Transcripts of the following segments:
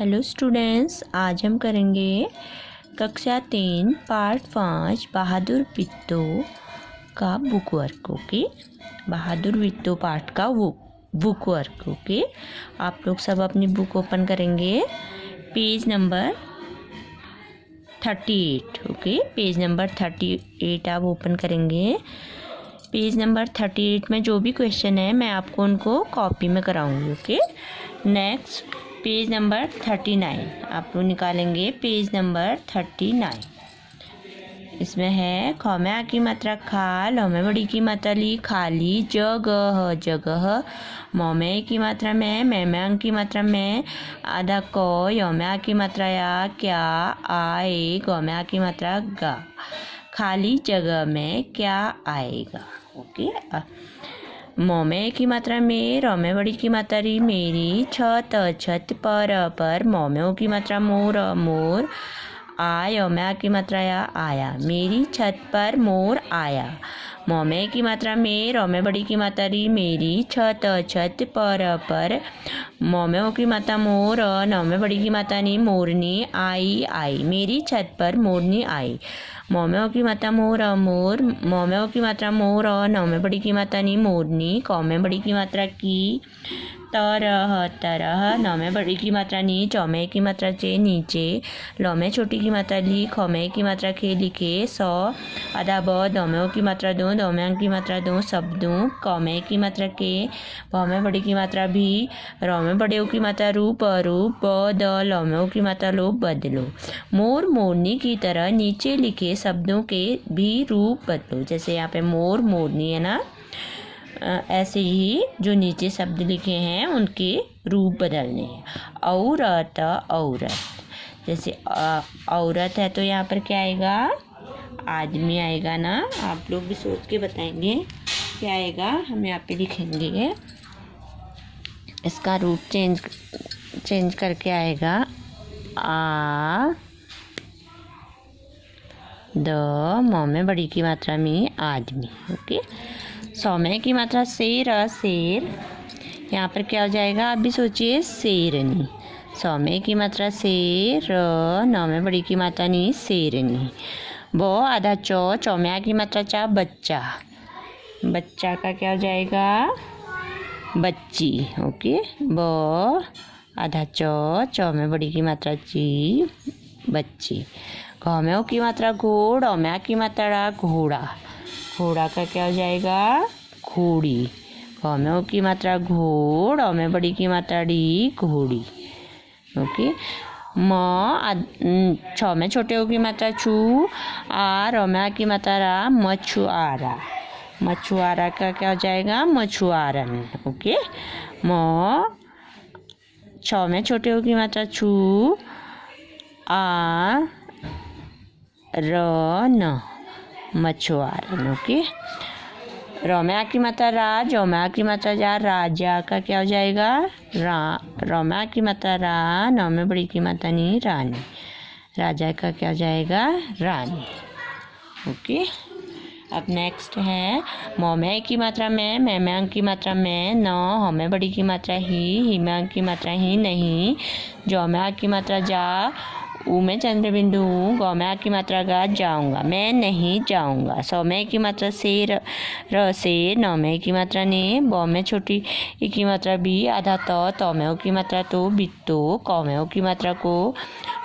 Hello students, आज हम करेंगे कक्षा 3 पार्ट 5 बहादुर वित्तो का बुक वर्क। ओके, बहादुर वित्तो पार्ट का बुक वर्क। ओके, आप लोग सब अपनी बुक ओपन करेंगे, page number 38। Okay, page number 38 आप ओपन करेंगे। पेज नंबर 38 में जो भी क्वेश्चन है मैं आपको उनको कॉपी में कराऊंगी। ओके, नेक्स्ट पेज नंबर 39 आप लोग निकालेंगे। पेज नंबर 39 इसमें है ख में आ की मात्रा खा, ल में बड़ी की मात्रा ली खाली, जगह जगह, म में की मात्रा में अंक की मात्रा में, आधा क, य में आ की मात्रा या, क्या, आए, ग में आ की मात्रा गा। खाली जगह में क्या आएगा। ओके, म में की मात्रा में, र में बड़ी की मात्रा री मेरी, छत छत, पर, म में ओ की मात्रा मोर मोर, य में आ की मात्रा या आया, मेरी छत पर मोर आया। म में की मात्रा में, र में बड़ी की मात्रा री मेरी, छत छत, पर, म में ओ की मात्रा मोर, न में बड़ी की मात्रा नी मोरनी, आई, मेरी छत पर मोरनी आई। म में ओ की मात्रा मोर मोर, म में ओ की मात्रा मोर, न में बड़ी की मात्रा नी मोरनी, क में बड़ी की मात्रा की, तरह, न में बड़ी की मात्रा नी, च में की मात्रा चे नीचे, ल में छोटी की मात्रा ली, ख में की मात्रा खे लिखे, आधा ब, द में ओ की मात्रा दो, द में अंक की मात्रा दो, सब दो, क में की मात्रा के, भ में बड़ी की मात्रा भी, र में बड़े ओ की मात्रा रूप, ब, द, ल में ओ की मात्रा लो, बदलो। मोर मोरनी की तरह नीचे लिखे शब्दों के भी रूप बदलो। जैसे यहाँ पे मोर मोरनी है ना, ऐसे ही जो नीचे शब्द लिखे हैं उनके रूप बदलने हैं। औरत औरत, जैसे औरत है तो यहाँ पर क्या आएगा, आदमी आएगा ना। आप लोग भी सोच के बताएंगे क्या आएगा, हम यहाँ पे लिखेंगे। इसका रूप चेंज करके आएगा द, म में बड़ी की मात्रा में आदमी। ओके, सौ में की मात्रा शेर, यहाँ पर क्या हो जाएगा, आप भी सोचिए, शेरनी। सौ में की मात्रा शेर, न में बड़ी की मात्रा नी शेरनी। ब आधा चौ में आ की मात्रा चा, बच्चा, बच्चा का क्या हो जाएगा, बच्ची। ओके, ब आधा चौ में बड़ी की मात्रा ची, बच्ची। घ में ओ की मात्रा घोड़, औ में आ की मात्रा घोड़ा, घोड़ा का क्या हो जाएगा, घोड़ी। घ में ओ की मात्रा घोड़, औ में बड़ी की मात्रा डी, घोड़ी। ओके, छ में छोटे ओ की मात्रा छू, र में आ की मात्रा रा, मछुआरा, मछुआरा का क्या हो जाएगा, मछुआरन। ओके, छ में छोटे ओ की मात्रा छू, र न, मछुआरन। ओके, र में आ की मात्रा रा, ज में आ की मात्रा जा, राजा का क्या हो जाएगा, र में आ की मात्रा रा, न में बड़ी की मात्रा नी, रानी, राजा का क्या हो जाएगा, रानी। ओके, अब नेक्स्ट है म में की मात्रा में अंक की मात्रा में, न, ह में बड़ी की मात्रा ही में अंक की मात्रा ही नहीं, ज में आ की मात्रा जा, ऊ में चंद्र बिंदु, ग में आ की मात्रा गा, जाऊंगा, मैं नहीं जाऊंगा। सौ में की मात्रा से, र से, न में की मात्रा ने, ब में छोटी की मात्रा बी, आधा त में ओ की मात्रा तो, बित्तो, क में ओ की मात्रा को,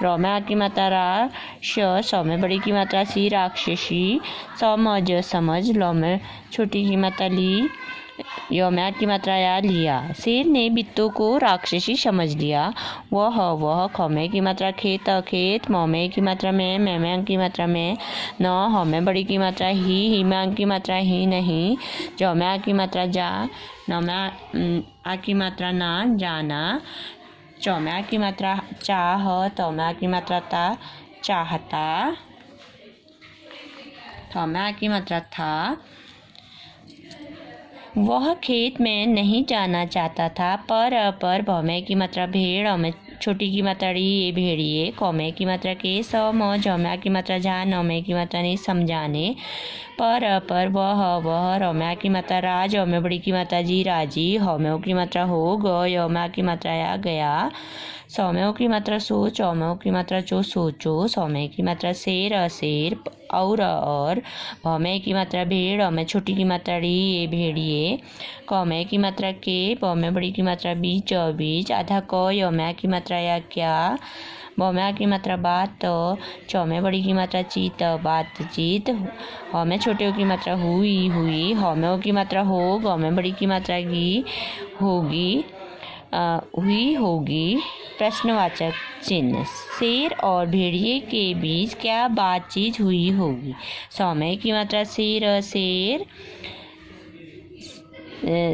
र में आ की मात्रा रा, स में बड़ी की मात्रा सी, राक्षसी, समझ समझ, ल में छोटी की मात्रा ली, य में आ की मात्रा या, लिया। शेर ने बित्तों को राक्षसी समझ लिया। वह, ख में की मात्रा खेत, म में की मात्रा में अंक की मात्रा में, न, ह में बड़ी की मात्रा ही में अंक की मात्रा ही नहीं, ज में आ की मात्रा जा, न में आ की मात्रा ना, जाना, च में आ की मात्रा चाह, त में आ की मात्रा ता, चाहता, थ में आ की मात्रा था। वह खेत में नहीं जाना चाहता था, पर, भ में की मात्रा भेड़, में छोटी की मात्रा री, ये भेड़िए, क में की मात्रा के, स म, ज में आ की मात्रा जा, न में की मात्रा नहीं, समझाने, पर, वह, र में आ की मात्रा राज, में बड़ी की मात्रा जी, राजी, ह में ओ की मात्रा हो, ग, य में आ की मात्रा या, गया, सौ में ओ की मात्रा सो, चौ में ओ की मात्रा चो, सोचो। सौ में की मात्रा शेर, अशेर, और भौ में की मात्रा भेड़, और में छोटी की मात्रा री, ये भेड़िए। कौ में की मात्रा के, पौ में बड़ी की मात्रा बीज, चौबीज। आधा क, यौ में की मात्रा या क्या, बौ में की मात्रा बात, चौ में बड़ी की मात्रा चीत, बातचीत। हौ में छोटे ओ की मात्रा हुई, हुई। हौ में ओ की मात्रा हो, गौ में बड़ी की मात्रा गी, होगी, हुई, होगी। प्रश्नवाचक चिन्ह। शेर और भेड़िए के बीच क्या बातचीत हुई होगी। सौ में की मात्रा शेर, शेर।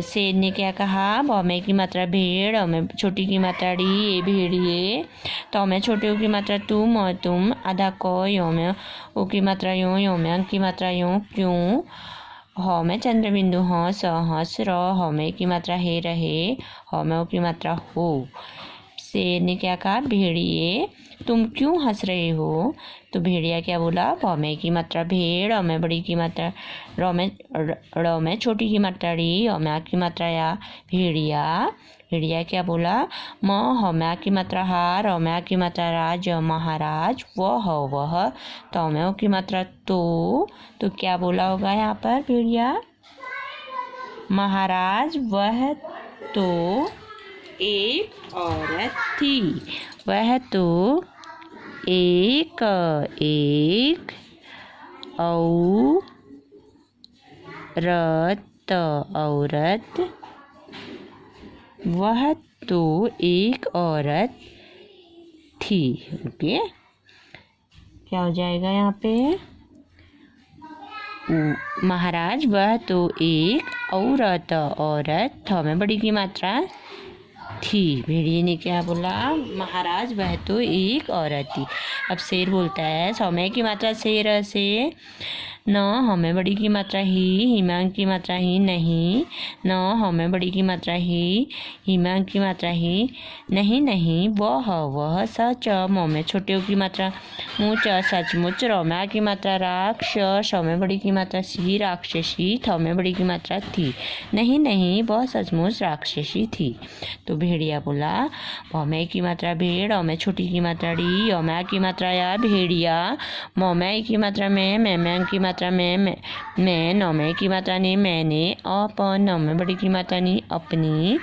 शेर ने क्या कहा, भौ में की मात्रा भेड़, और में छोटी की मात्रा री, ये भेड़िए। तो में छोटे ओ की मात्रा तुम, और तुम। आधा क, यो में ओ की मात्रा यो, यो में अंक की मात्रा यो, क्यों। हौ में चंद्र बिंदु हंस, हंस। र, हौ में की मात्रा हे, रहे। हौ में ओ की मात्रा हो। शेर ने क्या कहा, भेड़िए तुम क्यों हंस रहे हो। तो भेड़िया क्या बोला, भौ में की मात्रा भेड़, और में बड़ी की मात्रा र में छोटी की मात्रा री, और में आ की मात्रा या, भेड़िया। भेड़िया क्या बोला, म, हौ में आ की मात्रा हार, और में आ की मात्रा राज, महाराज। वह। तो में ओ की मात्रा तो क्या बोला होगा यहाँ पर भेड़िया, महाराज वह तो एक औरत थी। वह तो एक औरत। वह तो एक औरत थी। ओके, क्या हो जाएगा यहाँ पे, महाराज वह तो एक औरत में बड़ी की मात्रा थी। भेड़िए ने क्या बोला, महाराज वह तो एक औरत थी। अब शेर बोलता है, सौ में की मात्रा शेर, से। न, हमें बड़ी की मात्रा ही, हिमांक की मात्रा ही, नहीं। न, हमें बड़ी की मात्रा ही, हिमांक की मात्रा ही, नहीं, नहीं। वह। सच, मौ में छोटे की मात्रा मुच, सचमुच। रौ में की मात्रा राक्ष, शौ में बड़ी की मात्रा सी, राक्षसी। थौ में बड़ी की मात्रा थी, नहीं, नहीं, वह सचमुच राक्षसी थी। तो भेड़िया बोला, भौ में की मात्रा भेड़, औ में छोटी की मात्रा डी, औ में की मात्रा या, भेड़िया। मौ में की मात्रा में की मात्रा मैं। नौ में की मात्रा ने, मैंने। अपन, नौ में बड़ी की मात्रा नी, अपनी।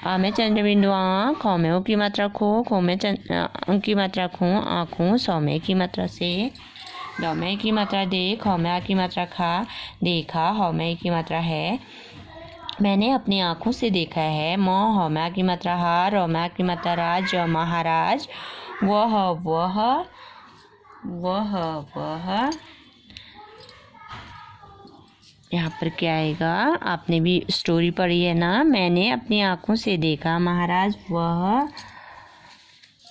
आ में चंद्र बिंदु आँख, खौ में ओ की मात्रा खो में अंक की मात्रा खो, आँखों। सौ में की मात्रा से, दौ में की मात्रा देख, हौ में आ की मात्रा खा, देखा। हौ में की मात्रा है, मैंने अपनी आँखों से देखा है। म, हौ में आ की मात्रा हार, रौ में आ की मात्रा राज, महाराज। वह। यहाँ पर क्या आएगा, आपने भी स्टोरी पढ़ी है ना, मैंने अपनी आँखों से देखा, महाराज वह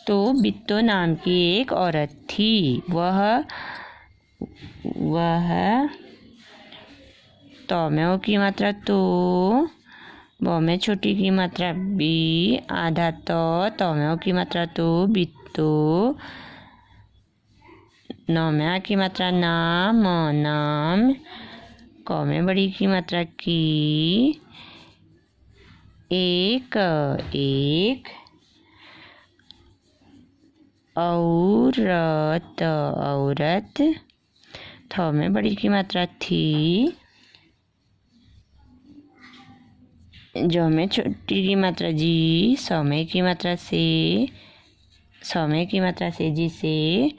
तो बिट्टो नाम की एक औरत थी। वह तो में ओ की मात्रा तो, बौ में छोटी की मात्रा बी, आधा तो में ओ की मात्रा तो, बिट्टो। नौ में आ की मात्रा नाम, नाम। कौ में बड़ी की मात्रा की, एक औरत। थौ में बड़ी की मात्रा थी, जौ में छोटी की मात्रा जी, सौ में की मात्रा से, सौ में की मात्रा से जिसे।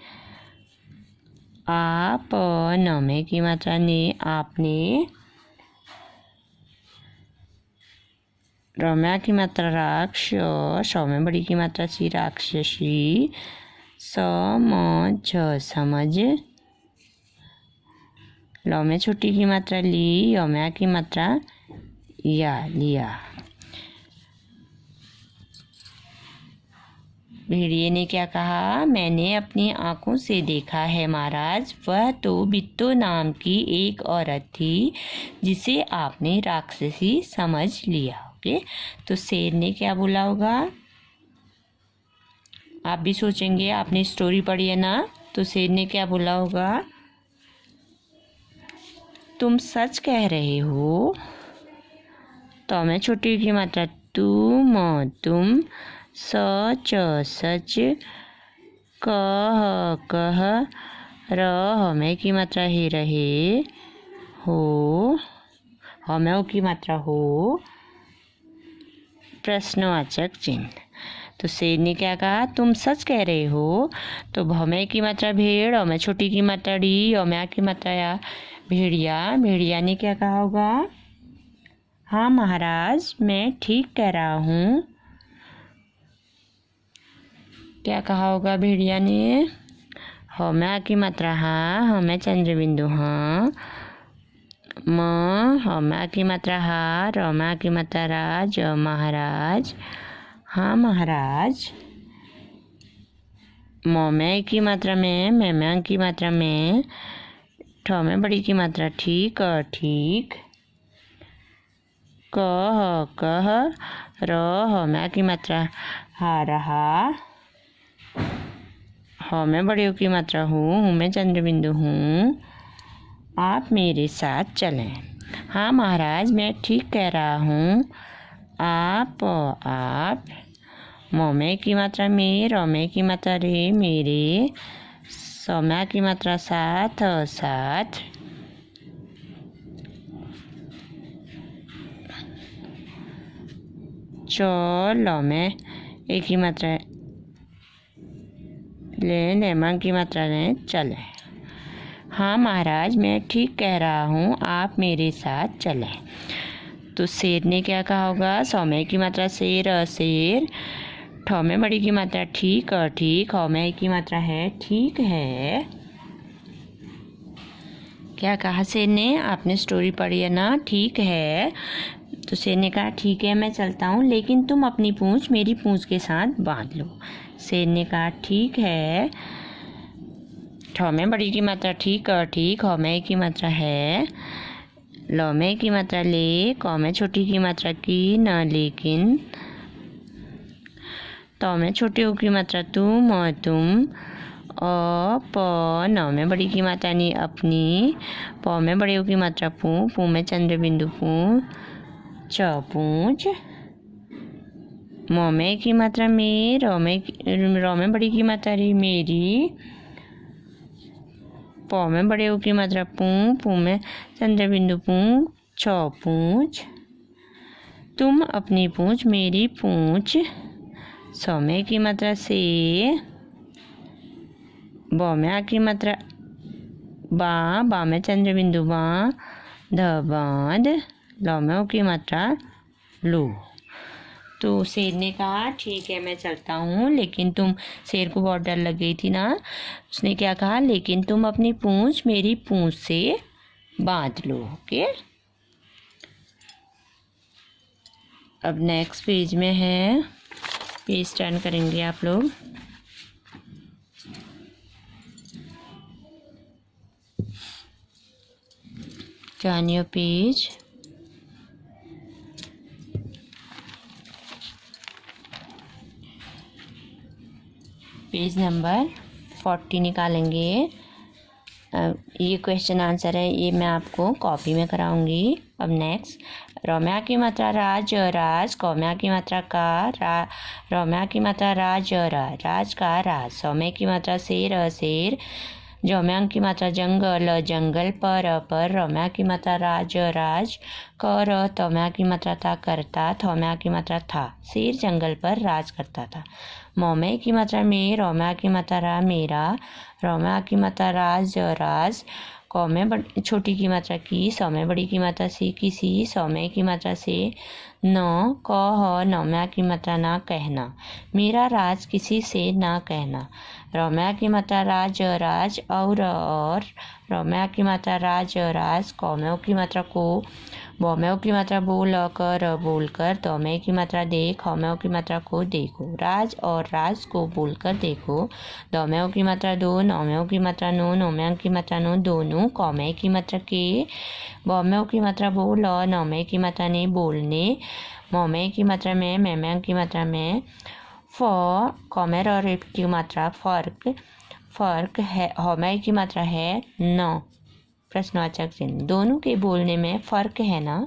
आप, नौ में की मात्रा ने, आपने। रौ में की मात्रा राक्ष, शौ में बड़ी की मात्रा सी, राक्षसी। समझ। लौ में छोटी की मात्रा ली, यौ में की मात्रा या, लिया। भेड़िए ने क्या कहा, मैंने अपनी आँखों से देखा है महाराज, वह तो बिट्टो नाम की एक औरत थी जिसे आपने राक्षसी समझ लिया। ओके, तो शेर ने क्या बोला होगा, आप भी सोचेंगे, आपने स्टोरी पढ़ी है ना, तो शेर ने क्या बोला होगा, तुम सच कह रहे हो। तो मैं छोटी की मात्रा तुम, स च सच, क ह कह, र हमें की मात्रा हे रहे, हो हमें की मात्रा हो, प्रश्नवाचक चिन्ह। तो शेर ने क्या कहा, तुम सच कह रहे हो। तो हमें की मात्रा भेड़, हमें छोटी की मात्रा डी, हमें की मात्रा या भेड़िया। भेड़िया ने क्या कहा होगा, हाँ महाराज मैं ठीक कह रहा हूँ। क्या कहा होगा भेड़िया ने, हमें की मात्रा हाँ, हमें चंद्र बिंदु हाँ, म हमें की मात्रा हा, रमा की मात्रा राज, महाराज हाँ महाराज। मोमे की मात्रा में, मैम की मात्रा में, ठ में बड़ी की मात्रा ठीक, ठीक, कह कह, र हमें की मात्रा हा रहा, हमें बड़ियों की मात्रा हूँ मैं चंद्र बिंदु हूँ, आप मेरे साथ चलें। हाँ महाराज मैं ठीक कह रहा हूँ। आप, मोमे की मात्रा में, रोमे की मात्रा रे मेरे, सोम्या की मात्रा साथ, साथ, चलो में एक की मात्रा ले, नेमा की मात्रा ले, चले। हाँ महाराज मैं ठीक कह रहा हूँ, आप मेरे साथ चलें। तो शेर ने क्या कहा होगा, सौम्य की मात्रा शेर, शेर, ठ में बड़ी की मात्रा ठीक, ठीक, हौम्य की मात्रा है ठीक है। क्या कहा शेर ने, आपने स्टोरी पढ़ी है ना, ठीक है। तो शेर ने कहा ठीक है मैं चलता हूँ, लेकिन तुम अपनी पूंछ मेरी पूंछ के साथ बांध लो। शेर ने कहा ठीक है। ठ में बड़ी की मात्रा ठीक, ठीक, हौम्य की मात्रा है, लौमे की मात्रा ले, कौ में छोटी की मात्रा की न लेकिन, तो में छोटी की मात्रा तुम, तुम, प नौ में बड़ी की मात्रा नहीं अपनी, प में बड़ी की मात्रा पू, पू में चंद्र बिंदु पू, च पूंछ, मौ में की मात्रा में, रौ में बड़ी की मात्रा री मेरी, पौ में बड़े की मात्रा पू, पू में चंद्र बिंदु पू, छ पूंछ, तुम अपनी पूंछ मेरी पूंछ, सौम्य की मात्रा से, बौम्या की मात्रा बा, बा में चंद्र बिंदु बा, ध बांध, लौम्यों की मात्रा लो। तो शेर ने कहा ठीक है मैं चलता हूँ, लेकिन तुम, शेर को बहुत डर लग गई थी ना, उसने क्या कहा, लेकिन तुम अपनी पूंछ मेरी पूंछ से बांध लो। ओके, अब नेक्स्ट पेज में है, पेज टर्न करेंगे आप लोग। Turn your page. Page number 40 निकालेंगे। ये क्वेश्चन आंसर है, ये मैं आपको कॉपी में कराऊंगी। अब नेक्स्ट, रौम्या की मात्रा राज, राज, कौम्या की मात्रा का, रौम्या की मात्रा राज, राज का राज, सौम्य की मात्रा शेर, शेर, जौम्या की मात्रा जंगल, जंगल, पर, रौम्या की मात्रा राज, राज, कर, तौम्या की मात्रा था करता, थौम्या की मात्रा था, शेर जंगल पर राज करता था। मौमे की मात्रा में, रौम्या की मात्रा रा मेरा, रौम्या की मात्रा राज, राज, कौमे छोटी की मात्रा की, सौम्य बड़ी की मात्रा सी किसी, सौम्य की मात्रा से न, कह, नौम्या की मात्रा ना कहना, मेरा राज किसी से ना कहना, रौम्या की मात्रा राज, राज, और, रौम्या की मात्रा राज, राज, कौम्यों की मात्रा को, बौम्यों की मात्रा बोल कर, बोलकर, तौम्य की मात्रा देख, हौम्यों की मात्रा को देखो, राज और राज को बोलकर देखो, दौम्यों की मात्रा दो, नौम्यों की मात्रा नो, नौम्यों की मात्रा नो दोनों, कौम्य की मात्रा के, बौम्यों की मात्रा बोल, नौम्य की मात्रा ने बोलने, मौम्य की मात्रा में, मैम्यों की मात्रा में, फ, कौम्य और रेप की मात्रा फर्क, फर्क है, हौम्य की मात्रा है न, प्रश्नवाचक चिन्ह, दोनों के बोलने में फ़र्क है ना,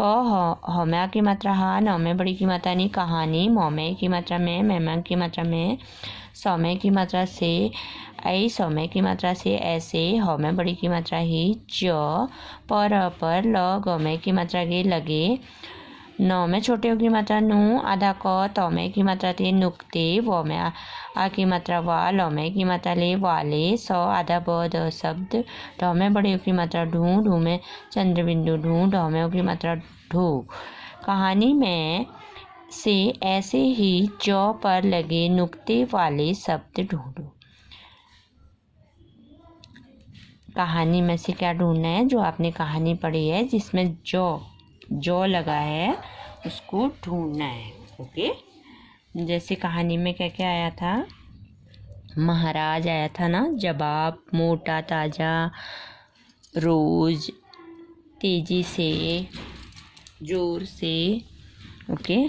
हौम्या की मात्रा हा, नौ में बड़ी की मात्रा नी, कहानी, मौमे की मात्रा में, मैम की मात्रा में, सौमे की मात्रा से, ऐ सौमे की मात्रा से, ऐसे, हौमे बड़ी की मात्रा ही, च, पर, ल, गौमे की मात्रा गे, लगे, नौ में छोटे की मात्रा नू, आधा क, तौमे की मात्रा थे, नुक्ते, वो में आ की मात्रा वा, लौ में की मात्रा ले, वाले, सौ, आधा ब, द शब्द, ढौ में बड़े की मात्रा ढूं, ढू में चंद्र बिंदु ढूं, ढौ में की मात्रा ढू। कहानी में से ऐसे ही जौ पर लगे नुक्ते वाले शब्द ढूंढो। कहानी में से क्या ढूंढना है? जो आपने कहानी पढ़ी है जिसमें जौ लगा है उसको ढूंढना है। ओके, जैसे कहानी में क्या क्या आया था? महाराज आया था ना, जवाब, मोटा, ताजा, रोज, तेजी से, जोर से। ओके,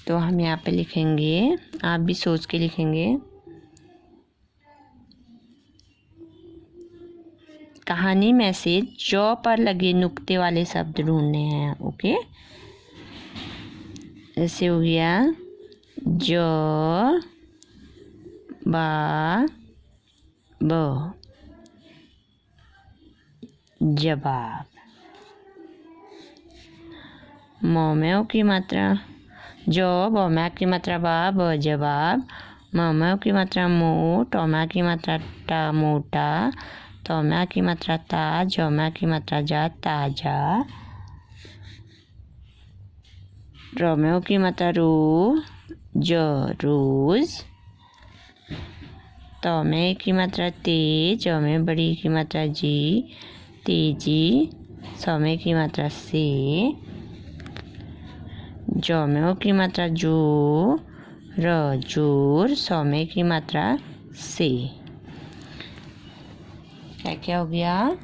तो हम यहाँ पे लिखेंगे, आप भी सोच के लिखेंगे। कहानी में से जौ पर लगे नुक्ते वाले शब्द ढूंढने हैं। ओके, जैसे हो गया ज, बा, ब, जवाब। मौमेओ की मात्रा जो, बौम्या की मात्रा बा, ब, जवाब, मौमेओ की मात्रा मो, टौम्या की मात्रा टा, मोटा, तौम्या की मात्रा ता, जौम्या की मात्रा जा, ताजा, रोमेओ की मात्रा रो, ज, रोज, तौमे की मात्रा ते, जौमे बड़ी की मात्रा जी, तेजी, सौमे की मात्रा से, जौमेओ की मात्रा जो, र, जोर, सौमे की मात्रा से। क्या क्या हो गया?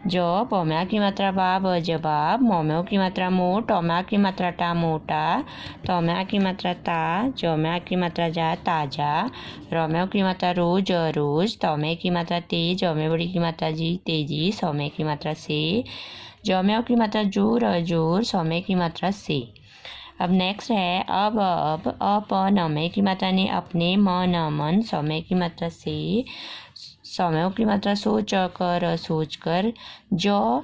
जो, बौम्या की मात्रा बा, ब, जवाब, मौमेओ की मात्रा मो, टौम्या की मात्रा टा, मोटा, तौम्या की मात्रा ता, जौम्या की मात्रा जा, ताजा, रोमेओ की मात्रा रो, ज, रोज, तौमे की मात्रा ते, जौमे बड़ी की मात्रा जी, तेजी, सौमे की मात्रा से, जौमेओ की मात्रा जो, र, जोर, सौमे की मात्रा से। अब नेक्स्ट है अब, अप, नौमे की मात्रा ने, अपने, म, न, मन, सौमे की मात्रा से, सौमेओ की मात्रा सो, च, कर, सोच कर, जौ,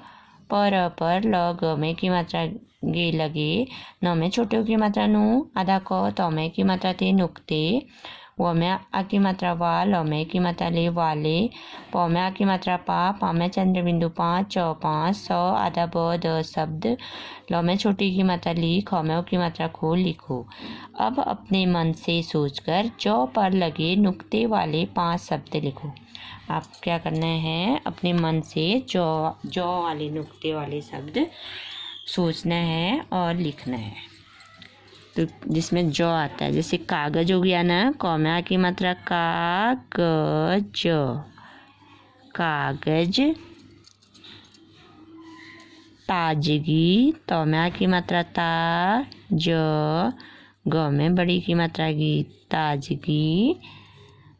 पर, ल, गमे की मात्रा गे, लगे, नौ में छोटे की मात्रा नू, आधा क, तौमे की मात्रा थे, नुक्ते, वो में आ की मात्रा वा, लौ में की मात्रा ले, वाले, पौ में आ की मात्रा पा में चंद्र बिंदु 5, चौ 5, सौ, आधा ब, द शब्द, लौ में छोटी की मात्रा ली, खौ में की मात्रा खो, लिखो। अब अपने मन से सोचकर जौ पर लगे नुक्ते वाले 5 शब्द लिखो। आप क्या करना है? अपने मन से जौ वाले नुक्ते वाले शब्द सोचना है और लिखना है। तो जिसमें जौ आता है, जैसे कागज हो गया ना, कौम्या की मात्रा कागज, कागज, ताजगी, तौम्या की मात्रा ता, ज, गौ में बड़ी की मात्रा गी, ताजगी,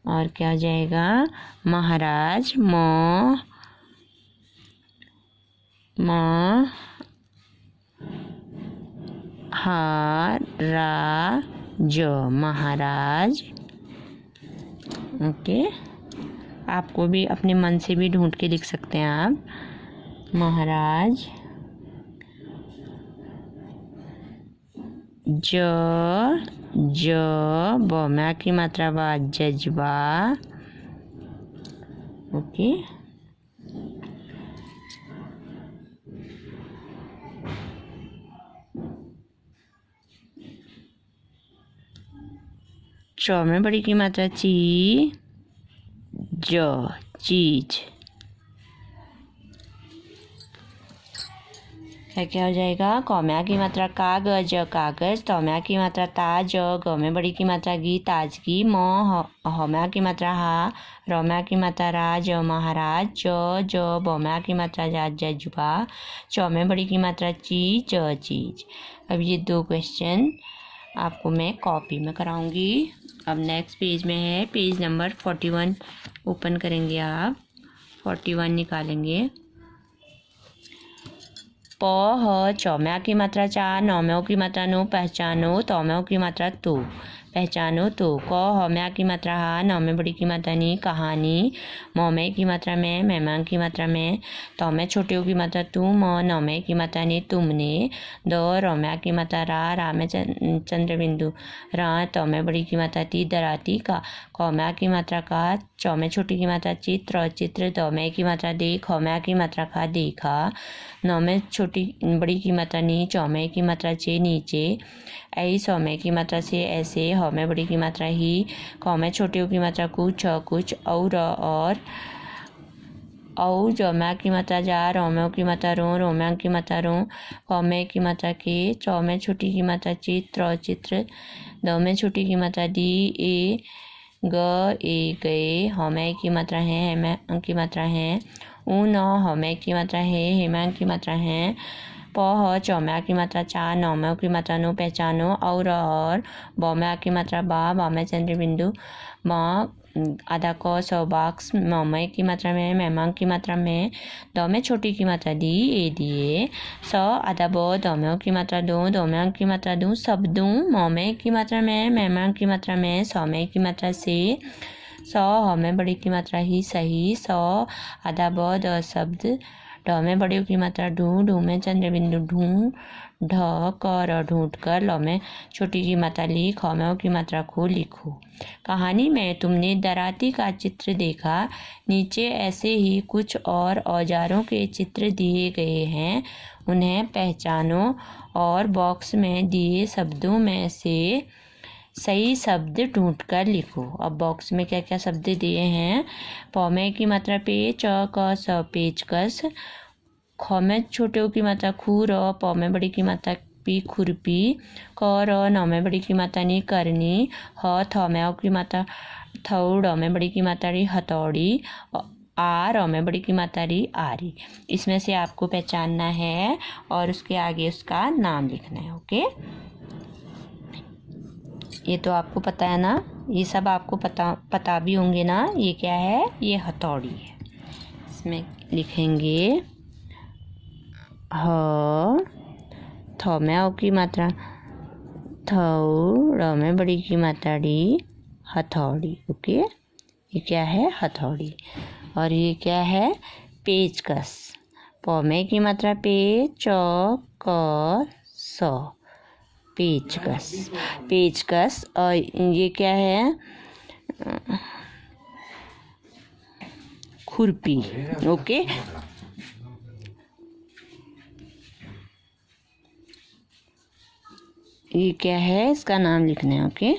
और क्या हो जाएगा? महाराज, म, हा, रा, ज, महाराज। ओके, आपको भी अपने मन से भी ढूंढ के लिख सकते हैं आप। महाराज, ज, बौम्या की मात्रा बा, जज्बा। ओके, चौ में बड़ी की मात्रा ची, ज, चीज। क्या हो जाएगा? कौम्या की मात्रा कागज, कागज, तौम्या की मात्रा ताज, गौ में बड़ी की मात्रा गी, ताजगी, म, हौम्या की मात्रा हा, रौम्या की मात्रा राज, महाराज, ज, बौम्या की मात्रा जा, जज्बा, चौ में बड़ी की मात्रा ची, ज, चीज। अब ये 2 क्वेश्चन आपको मैं कॉपी में कराऊंगी। अब नेक्स्ट पेज में है, पेज नंबर 41 ओपन करेंगे आप, 41 निकालेंगे। प ह चौम्या की मात्रा चा नौम्यों की मात्रा नु पहचानो तौम्यों की मात्रा तो पहचानो तो क हौम्या की मात्रा हा नौमे बड़ी की मात्रा नी कहानी मौमे की मात्रा में मेहमान की मात्रा में तौमे छोटियों की मात्रा तुम नौमे की मात्रा नी तुमने दो रौम्या की मात्रा रा में चंद्र बिंदु रा तौमे बड़ी की मात्रा ती दराती का कौम्या की मात्रा का चौमे छोटी की मात्रा चित्र चित्र दौमे की मात्रा देख हौम्या की मात्रा का देखा नौमे छोटी बड़ी की मात्रा नी चौमे की मात्रा चे नीचे ऐ सौमे की मात्रा से ऐसे हौमे बड़ी की मात्रा ही कौमे छोटियों की मात्रा कुछ और औ जौम्या की मात्रा जा रौम्यों की मात्रा रोम्या की मात्रा रो कौमे की मात्रा के चौमे छोटी की मात्रा चित्र चित्र दौमे छोटी की मात्रा दी ए गए हौमे की मात्रा है हेम की मात्रा है ऊन हौमे की मात्रा है हेमांग की मात्रा है प ह चौम्या की मात्रा चा नौम्यों की मात्रा नो पहचानो और बौम्या की मात्रा बा बामे चंद्र बिंदु माँ आधा क सौ बाक्स मौमे की मात्रा में मेहमान की मात्रा में दौमे छोटी की मात्रा दी ए दिए सौ आधा ब दौम्यों की मात्रा दो दौम्या की मात्रा दूँ सब दूँ मौमे की मात्रा में मेहमान की मात्रा में सौमे की मात्रा से सौ हौमे बड़ी की मात्रा ही सही सौ आधा ब द शब्द ढ में बड़ियों की मात्रा ढूँ में चंद्र बिंदु ढूँ ढ कर ढूंढ कर लौ में छोटी की मात्रा लिख हौम्यों की मात्रा को लिखो। कहानी में तुमने दराती का चित्र देखा। नीचे ऐसे ही कुछ और औजारों के चित्र दिए गए हैं, उन्हें पहचानो और बॉक्स में दिए शब्दों में से सही शब्द ढूंढकर लिखो। अब बॉक्स में क्या क्या शब्द दिए हैं। पौमे की मात्रा पे च क स पेचकस ख में छोटे की मात्रा खूर पौ में बड़ी की मात्रा पी खुरपी क र नौ में बड़ी की मात्रा नी करनी ह थ में की मात्रा थौड़ में बड़ी की मात्रा री हथौड़ी आ र में बड़ी की मात्रा री आरी। इसमें से आपको पहचानना है और उसके आगे उसका नाम लिखना है। ओके, ये तो आपको पता है ना, ये सब आपको पता भी होंगे ना। ये क्या है, ये हथौड़ी है। इसमें लिखेंगे ह थौ में औ की मात्रा थौ र में बड़ी की मात्रा डी हथौड़ी। ओके, ये क्या है, हथौड़ी। और ये क्या है, पेचकस। पौ में की मात्रा पे च क स पेचकस। पेचकस। और ये क्या है, खुरपी। ओके, ये क्या है, इसका नाम लिखना है। ओके,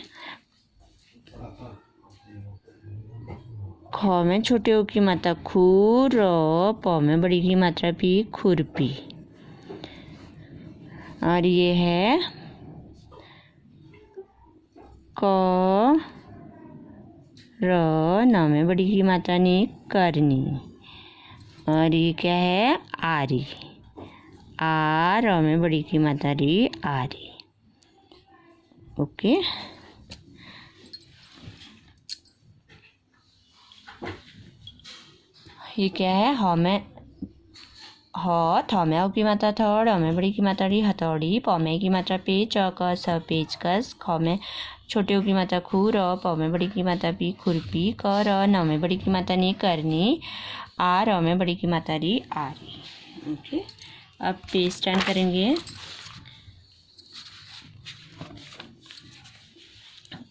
ख में छोटे ओ की मात्रा खूर पौ में बड़ी की मात्रा भी खुरपी। और ये है क र न में बड़ी की मात्रा नी करनी। और ये क्या है, आरी। आ र में बड़ी की मात्रा री आरी। ओके, ये क्या है, ह में थौ में औ की मात्रा थौड़ ड़ में बड़ी की मात्रा री हथौड़ी पौ में की मात्रा पे च क स पेचकस ख में छोटे ओ की मात्रा खूर पौ में बड़ी की मात्रा पी खुरपी क र न में बड़ी की मात्रा नी करनी आ र में बड़ी की मात्रा री आरी। ओके, अब पेज टर्न करेंगे।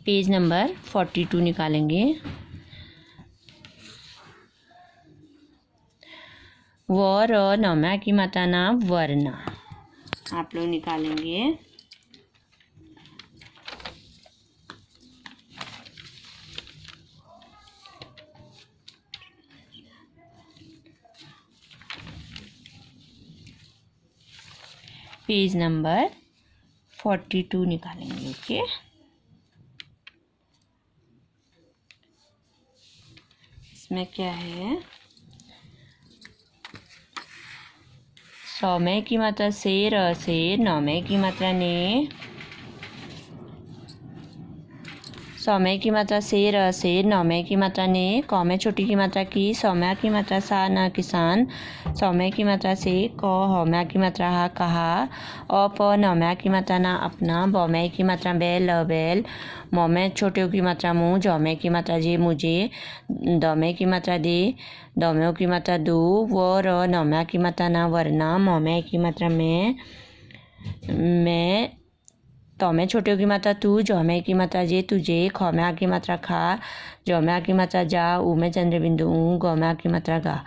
पेज नंबर 42 निकालेंगे। व र नौम्या की मात्रा ना वरना आप लोग निकालेंगे। पेज नंबर 42 निकालेंगे। ओके, इसमें क्या है, सौ में की मात्रा से र से नौ में की मात्रा ने सौम्य की मात्रा से, र से, नौमे की मात्रा ने, कौमे छोटी की मात्रा की, सौम्या की मात्रा सा, न किसान, सौम्य की मात्रा से, क हौम्या की मात्रा हा कहा, अप नौम्या की मात्रा ना अपना, बौम्य की मात्रा बैल, ल बैल, मौमे छोटे की मात्रा मुँह, जौमे की मात्रा जे मुझे, दौमे की मात्रा दे, दौम्यों की मात्रा दो, व र नौम्या की मात्रा ना वरना, मौमे की मात्रा मैं, तौमे छोटे की मात्रा तू, जौमे की मात्रा जे तुझे, खौम्या की मात्रा खा, जौम्या की मात्रा जा, ऊ में चंद्र बिंदु ऊ, गौम्या की मात्रा गा।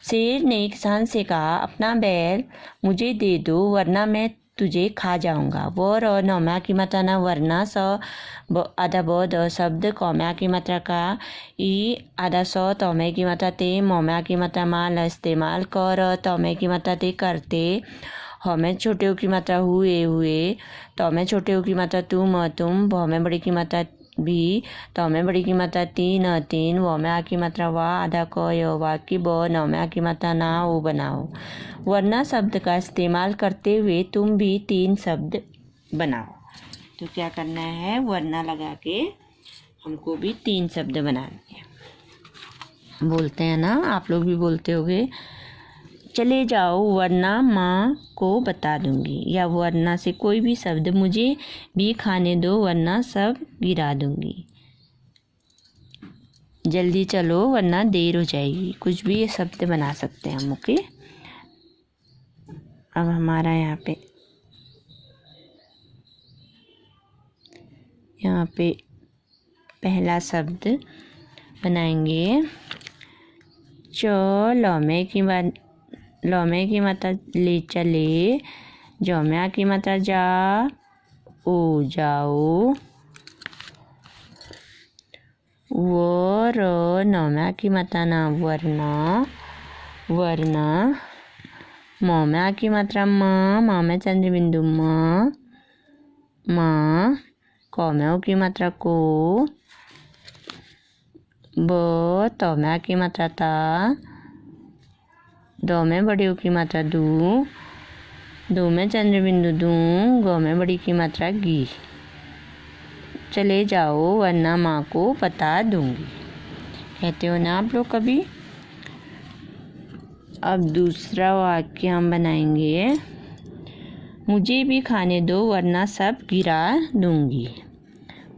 शेर ने किसान से कहा, अपना बैल मुझे दे दो वरना मैं तुझे खा जाऊंगा। वो र नौम्या की मात्रा ना वरना, स आधा ब द शब्द, कौम्या की मात्रा का, ई आधा स तौमे की मात्रा ते, मौम्या की मात्रा माल इस्तेमाल, कर तौमे की मात्रा ते करते, हमें छोटे की मात्रा हुए, तो में छोटे की मात्रा तुम, भौ में बड़ी की मात्रा भी, तो में बड़ी की मात्रा तीन, वो में आ की मात्रा वाह, आधा क य वा की ब, नौ में आ की मात्रा ना, वो बनाओ। वरना शब्द का इस्तेमाल करते हुए तुम भी 3 शब्द बनाओ। तो क्या करना है, वरना लगा के हमको भी 3 शब्द बनाने हैं। बोलते हैं ना, आप लोग भी बोलते होगे, चले जाओ वरना माँ को बता दूंगी, या वरना से कोई भी शब्द, मुझे भी खाने दो वरना सब गिरा दूंगी, जल्दी चलो वरना देर हो जाएगी। कुछ भी ये शब्द बना सकते हैं हम। ओके, अब हमारा यहाँ पे पहला शब्द बनाएंगे, लौमे की मात्रा ले चले, जौम्या की मात्रा जा, ओ जाओ, वो र नौम्या की मात्रा ना वरना, मौम्या की मात्रा माँ में चंद्र बिंदु माँ, कौम्यों की मात्रा को, ब तौम्या की मात्रा ता, दो में बड़ी की मात्रा दो में चंद्र बिंदु दू, गौ में बड़ी की मात्रा गी, चले जाओ वरना माँ को बता दूंगी। कहते हो ना आप लोग कभी। अब दूसरा वाक्य हम बनाएंगे, मुझे भी खाने दो वरना सब गिरा दूंगी।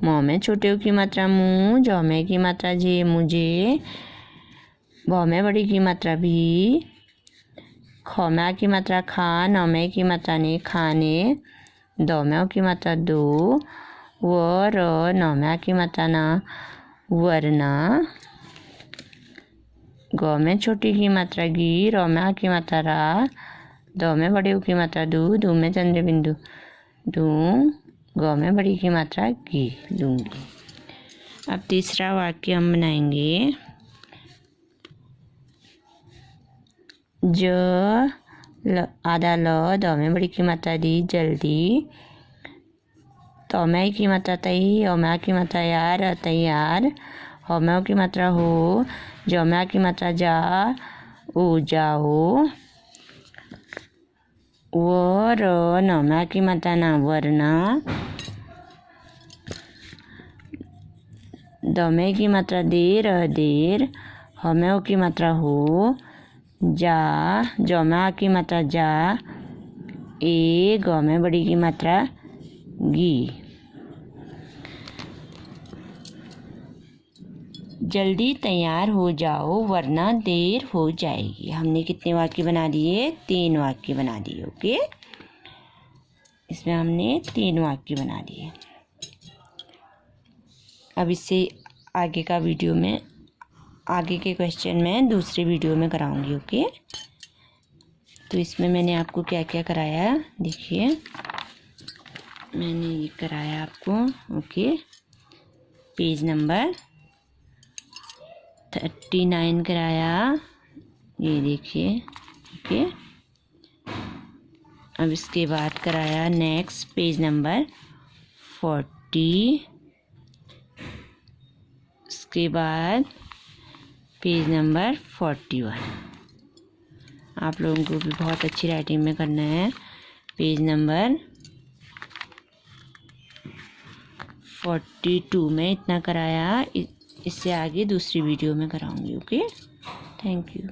मौ में छोटे की मात्रा मुँह, जौ में की मात्रा जे मुझे, भौ में बड़ी की मात्रा भी, खौम्या की मात्रा खा, नौमे की मात्रा ने खाने, दौम्यों की मात्रा दो, व र नौम्या की मात्रा ना वरना, गौ में छोटी की मात्रा गी, रौम्या की मात्रा रा, दौ में बड़ी की मात्रा दू में चंद्र बिंदु दू, गौ में बड़ी की मात्रा गी, दूंगी। अब तीसरा वाक्य हम बनाएंगे, आधा ल, दौ में बड़ी की मात्रा दी, जल्दी, तौम्या की मात्रा तई, औम्या की मात्रा यार, तैयार, हौम्या की मात्रा हो, जौम्या की मात्रा जा, ओ जाओ, व र नौम्या की मात्रा ना वरना, दौम्या की मात्रा देर, देर, हौम्या की मात्रा हो, जा, जौम्या की मात्रा जा, ए, गौ में बड़ी की मात्रा गी, जल्दी तैयार हो जाओ वरना देर हो जाएगी। हमने कितने वाक्य बना दिए? 3 वाक्य बना दिए। ओके, इसमें हमने 3 वाक्य बना दिए। अब इससे आगे का वीडियो में, आगे के क्वेश्चन में दूसरे वीडियो में कराऊंगी। ओके, तो इसमें मैंने आपको क्या क्या कराया देखिए, मैंने ये कराया आपको। ओके, पेज नंबर 39 कराया, ये देखिए। ओके, अब इसके बाद कराया नेक्स्ट पेज नंबर 40, इसके बाद पेज नंबर 41। आप लोगों को भी बहुत अच्छी राइटिंग में करना है। पेज नंबर 42 में इतना कराया, इससे आगे दूसरी वीडियो में कराऊंगी। Okay, thank you.